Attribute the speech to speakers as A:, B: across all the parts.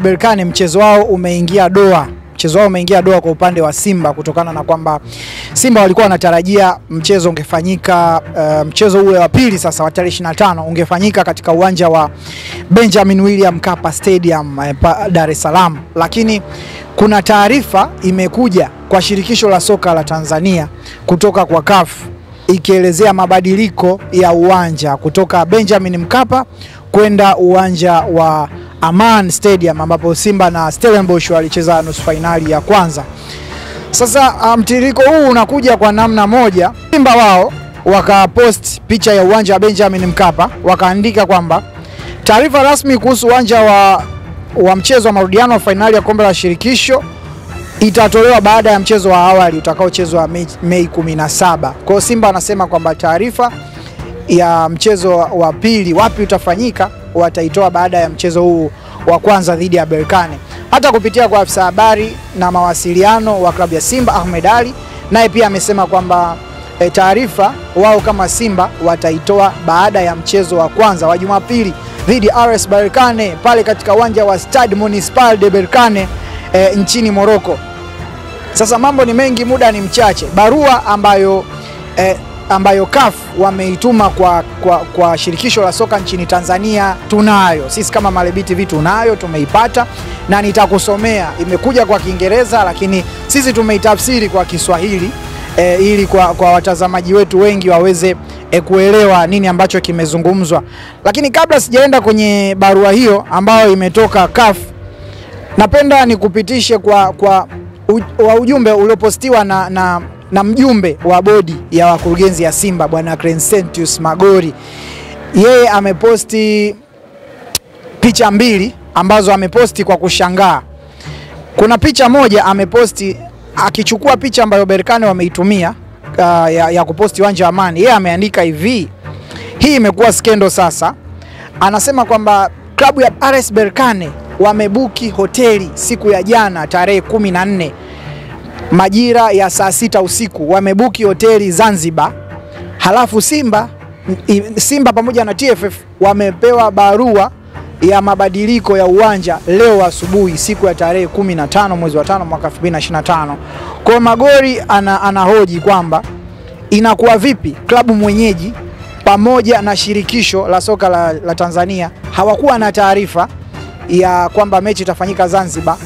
A: Berkane mchezo wao umeingia doa. Mchezo wao umeingia doa kwa upande wa Simba kutokana na kwamba Simba walikuwa wanatarajia mchezo ungefanyika mchezo ule wa pili sasa wa tarehe 25 ungefanyika katika uwanja wa Benjamin William Mkapa Stadium Dar es Salaam, lakini kuna taarifa imekuja kwa shirikisho la soka la Tanzania kutoka kwa CAF ikielezea mabadiliko ya uwanja kutoka Benjamin Mkapa kwenda uwanja wa Aman Stadium ambapo Simba na Stellenbosch walicheza nusu finali ya kwanza. Sasa mtiririko huu unakuja kwa namna moja. Simba wao wakapost picha ya uwanja wa Benjamin Mkapa, wakaandika kwamba taarifa rasmi kuhusu uwanja wa mchezo wa marudiano wa finali ya kombe la shirikisho itatolewa baada ya mchezo wa awali utakaochezwa Mei 17. Kwa Simba anasema kwamba taarifa ya mchezo wa pili wapi utafanyika wataitoa baada ya mchezo huu wa kwanza dhidi ya Berkane. Hata kupitia kwa afisa habari na mawasiliano wa klabu ya Simba Ahmed Ali, naye pia amesema kwamba taarifa wao kama Simba wataitoa baada ya mchezo wa kwanza wa Jumapili dhidi ya RS Berkane pale katika uwanja wa Stade Municipal de Berkane nchini Morocco. Sasa mambo ni mengi, muda ni mchache. Barua ambayo CAF wameituma kwa shirikisho la soka nchini Tanzania tunayo. Sisi kama Maleby TV tunayo, tumeipata na nitakusomea. Imekuja kwa Kiingereza lakini sisi tumeitafsiri kwa Kiswahili ili kwa watazamaji wetu wengi waweze kuelewa nini ambacho kimezungumzwa. Lakini kabla sijaenda kwenye barua hiyo ambayo imetoka CAF, napenda nikupitishe kwa ujumbe uliopostiwa na mjumbe wa bodi ya wakurugenzi ya Simba bwana Crescentius Magori. Yeye ameposti picha mbili ambazo ameposti kwa kushangaa. Kuna picha moja ameposti akichukua picha ambayo Berkane wameitumia ya kuposti uwanja wa Amani. Yeye ameandika hivi: hii imekuwa skendo sasa. Anasema kwamba klabu ya RS Berkane wamebuki hoteli siku ya jana tarehe 14 majira ya saa 6 usiku, wamebuki hoteli Zanzibar. Halafu Simba pamoja na TFF wamepewa barua ya mabadiliko ya uwanja leo asubuhi siku ya tarehe 15 mwezi wa 5 mwaka 2025. Kwa Magori anahoji kwamba inakuwa vipi klabu mwenyeji pamoja na shirikisho la soka la Tanzania hawakuwa na taarifa ya kwamba mechi itafanyika Zanzibar.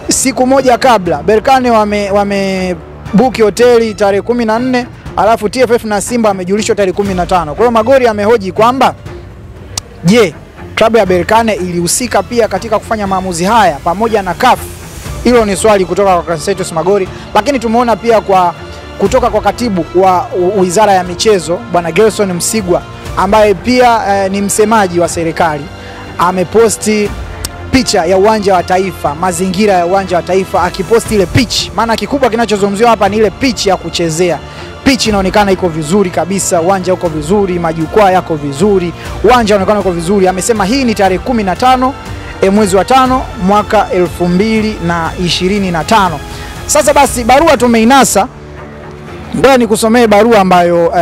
A: Siku moja kabla Berkane wamebuki hoteli tarehe 14, alafu TFF na Simba wamejulishwa tarehe 15. Kwa hiyo Magori amehoji kwamba je, klabu ya Berkane ilihusika pia katika kufanya maamuzi haya pamoja na CAF? Hilo ni swali kutoka kwa Crescentius Magori. Lakini tumeona pia kutoka kwa katibu wa Wizara ya Michezo bwana Gerson Msigwa ambaye pia ni msemaji wa serikali, ameposti picha ya uwanja wa Taifa, mazingira ya uwanja wa Taifa, akiposti ile pitch. Maana kikubwa kinachozungumziwa hapa ni ile pitch ya kuchezea. Pitch inaonekana iko vizuri kabisa, uwanja uko vizuri, majukwaa yako vizuri, uwanja unaonekana uko vizuri. Amesema hii ni tarehe 15 mwezi wa 5 mwaka 2025. Sasa basi barua tumeinasa. Ngoja nikusomee barua ambayo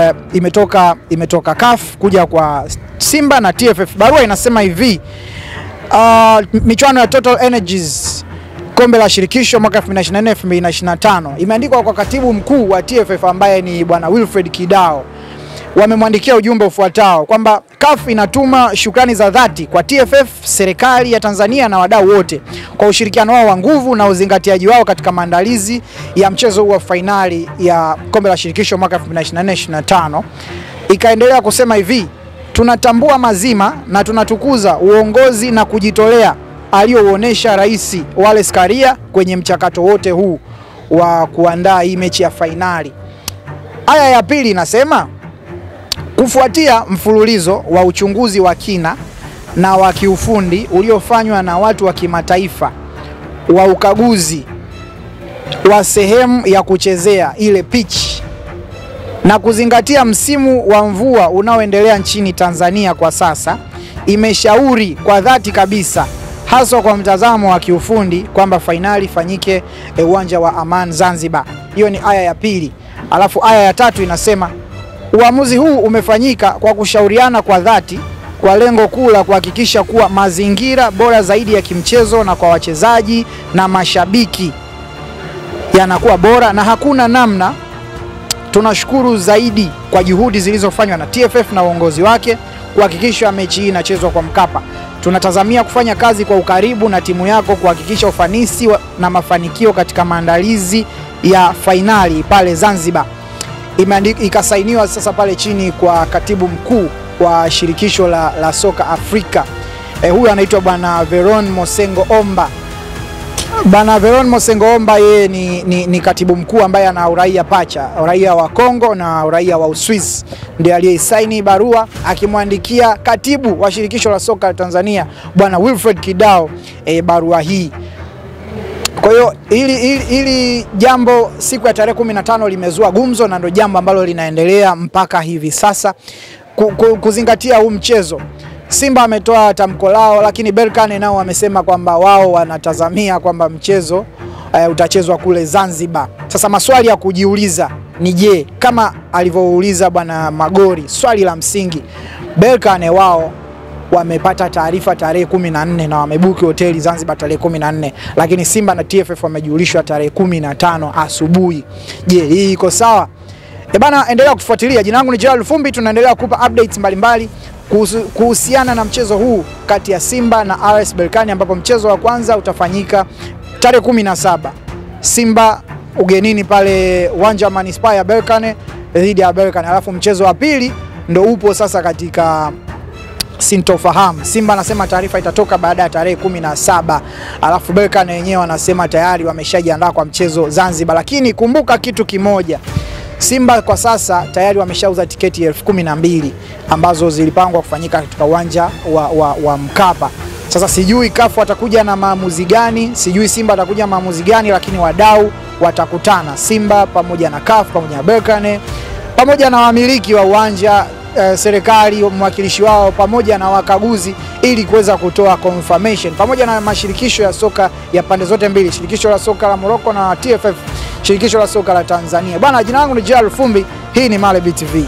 A: imetoka CAF kuja kwa Simba na TFF. Barua inasema hivi: michuano ya Total Energies kombe la shirikisho mwaka 2024-2025 imeandikwa kwa katibu mkuu wa TFF ambaye ni bwana Wilfred Kidao. Wamemwandikia ujumbe ufuatao kwamba CAF inatuma shukrani za dhati kwa TFF, serikali ya Tanzania na wadau wote kwa ushirikiano wao wa nguvu na uzingatiaji wao katika maandalizi ya mchezo huu wa finali ya kombe la shirikisho mwaka 2024-2025. Ikaendelea kusema hivi: tunatambua mazima na tunatukuza uongozi na kujitolea aliyouonesha Rais Wallace Karia kwenye mchakato wote huu wa kuandaa hii mechi ya finali. Aya ya pili inasema kufuatia mfululizo wa uchunguzi wa kina na wa kiufundi uliofanywa na watu wa kimataifa wa ukaguzi wa sehemu ya kuchezea ile pitch na kuzingatia msimu wa mvua unaoendelea nchini Tanzania kwa sasa, imeshauri kwa dhati kabisa, hasa kwa mtazamo wa kiufundi, kwamba finali fanyike uwanja wa Aman Zanzibar. Hiyo ni aya ya pili. Alafu aya ya tatu inasema uamuzi huu umefanyika kwa kushauriana kwa dhati kwa lengo kuu la kuhakikisha kuwa mazingira bora zaidi ya kimchezo na kwa wachezaji na mashabiki yanakuwa bora, na hakuna namna. Tunashukuru zaidi kwa juhudi zilizofanywa na TFF na uongozi wake kuhakikisha mechi hii inachezwa kwa Mkapa. Tunatazamia kufanya kazi kwa ukaribu na timu yako kuhakikisha ufanisi na mafanikio katika maandalizi ya fainali pale Zanzibar. Ikasainiwa sasa pale chini kwa katibu mkuu wa shirikisho la soka Afrika. Huyu anaitwa bwana Veron Mosengo Omba. Bwana Veron Mosengo Omba yeye ni katibu mkuu ambaye ana uraia pacha, uraia wa Kongo na uraia wa Uswisi. Ndiye aliyesaini barua akimwandikia katibu wa shirikisho la soka la Tanzania bwana Wilfred Kidao barua hii. Kwa hiyo hili jambo siku ya tarehe 15 limezua gumzo na ndio jambo ambalo linaendelea mpaka hivi sasa. Kuzingatia huu mchezo, Simba ametoa tamko lao, lakini Berkane nao wamesema kwamba wao wanatazamia kwamba mchezo utachezwa kule Zanzibar. Sasa maswali ya kujiuliza ni je, kama alivyouliza bwana Magori, swali la msingi, Berkane wao wamepata taarifa tarehe 14 na wamebuki hoteli Zanzibar tarehe 14, lakini Simba na TFF wamejulishwa tarehe 15 asubuhi. Je, hii iko sawa? Bana, endelea kutufuatilia. Jina langu ni Gerald Fumbi, tunaendelea kukupa updates mbalimbali kuhusiana na mchezo huu kati ya Simba na RS Berkane, ambapo mchezo wa kwanza utafanyika tarehe 17. Simba ugenini pale uwanja wa Manispaa ya Berkane dhidi ya Berkane, alafu mchezo wa pili ndo upo sasa katika sintofahamu. Simba anasema taarifa itatoka baada ya tarehe 17, alafu Berkane wenyewe wanasema tayari wameshajiandaa kwa mchezo Zanzibar. Lakini kumbuka kitu kimoja, Simba kwa sasa tayari wameshauza tiketi 12,000 ambazo zilipangwa kufanyika katika uwanja wa Mkapa. Sasa sijui CAF watakuja na maamuzi gani, sijui Simba atakuja maamuzi gani, lakini wadau watakutana, Simba pamoja na CAF pamoja na Berkane pamoja na wamiliki wa uwanja, serikali, mwakilishi wao pamoja na wakaguzi, ili kuweza kutoa confirmation pamoja na mashirikisho ya soka ya pande zote mbili, shirikisho la soka la Morocco na TFF, shirikisho la soka la Tanzania. Bwana, jina langu ni Gerald Fumbi, hii ni Malebi TV.